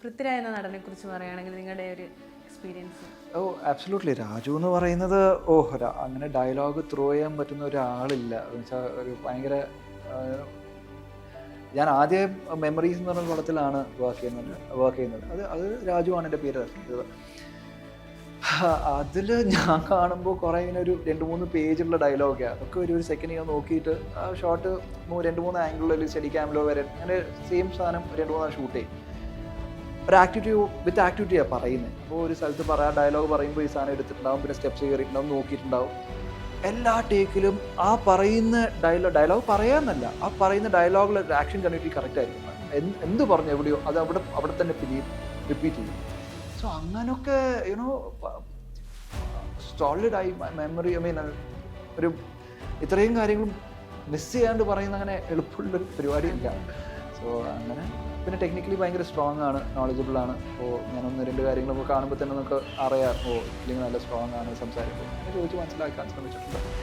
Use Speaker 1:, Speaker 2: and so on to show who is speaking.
Speaker 1: പൃഥ്വിരാജ് എന്ന നടനെ കുറിച്ച് പറയുകയാണെങ്കിൽ നിങ്ങളുടെ ഒരു എക്സ്പീരിയൻസ്?
Speaker 2: ഓ ആബ്സല്യൂട്ട്ലി. രാജു എന്ന് പറയുന്നത് അങ്ങനെ ഡയലോഗ് ത്രോ ചെയ്യാൻ പറ്റുന്ന ഒരാളില്ല. എന്ന് വെച്ചാൽ ഒരു ഭയങ്കര ഞാൻ ആദ്യം മെമ്മറീസ് എന്ന് പറഞ്ഞ പടത്തിലാണ് വർക്ക് ചെയ്യുന്നത്. അത് രാജുവാണ് എൻ്റെ പേര് തരുന്നത്. അതിൽ ഞാൻ കാണുമ്പോൾ കുറേ ഇങ്ങനെ ഒരു 2-3 പേജുള്ള ഡയലോഗാണ്. അതൊക്കെ ഒരു സെക്കൻഡ് ഞാൻ നോക്കിയിട്ട് ആ ഷോട്ട് 2-3 ആംഗിളിൽ സ്റ്റഡി ക്യാമിലോ വരെ അങ്ങനെ സെയിം സാധനം 2-3 ഷൂട്ട് ചെയ്യും. ഒരു വിത്ത് ആക്ടിവിറ്റിയാണ് പറയുന്നത്. അപ്പോൾ ഒരു സ്ഥലത്ത് ഡയലോഗ് പറയുമ്പോൾ ഈ സാധനം എടുത്തിട്ടുണ്ടാവും, പിന്നെ സ്റ്റെപ്സ് കയറിയിട്ടുണ്ടാവും, നോക്കിയിട്ടുണ്ടാവും. എല്ലാ ടേക്കിലും ആ പറയുന്ന ഡയലോഗ് പറയാമെന്നല്ല, ആ പറയുന്ന ഡയലോഗിൽ ആക്ഷൻ കണ്ടിട്ട് കറക്റ്റ് ആയിരിക്കും. എന്ത് പറഞ്ഞു എവിടെയോ അത് അവിടെ തന്നെ റിപ്പീറ്റ് ചെയ്യും. സോ അങ്ങനൊക്കെ സോളിഡ് ആയി മെമ്മറി. ഒരു ഇത്രയും കാര്യങ്ങളും മിസ് ചെയ്യാണ്ട് പറയുന്ന അങ്ങനെ എളുപ്പമുള്ളൊരു പരിപാടിയില്ല. സോ അങ്ങനെ പിന്നെ ടെക്നിക്കലി ഭയങ്കര സ്ട്രോങ് ആണ്, നോളജബിൾ ആണ്. അപ്പോൾ ഞാൻ 1-2 കാര്യങ്ങളൊക്കെ കാണുമ്പോൾ തന്നെ നമുക്ക് അറിയാം, ഇല്ലെങ്കിൽ നല്ല സ്ട്രോങ് ആണ് സംസാരിക്കുമ്പോൾ. അങ്ങനെ ചോദിച്ച് മനസ്സിലാക്കാൻ ശ്രമിച്ചിട്ടുണ്ട്.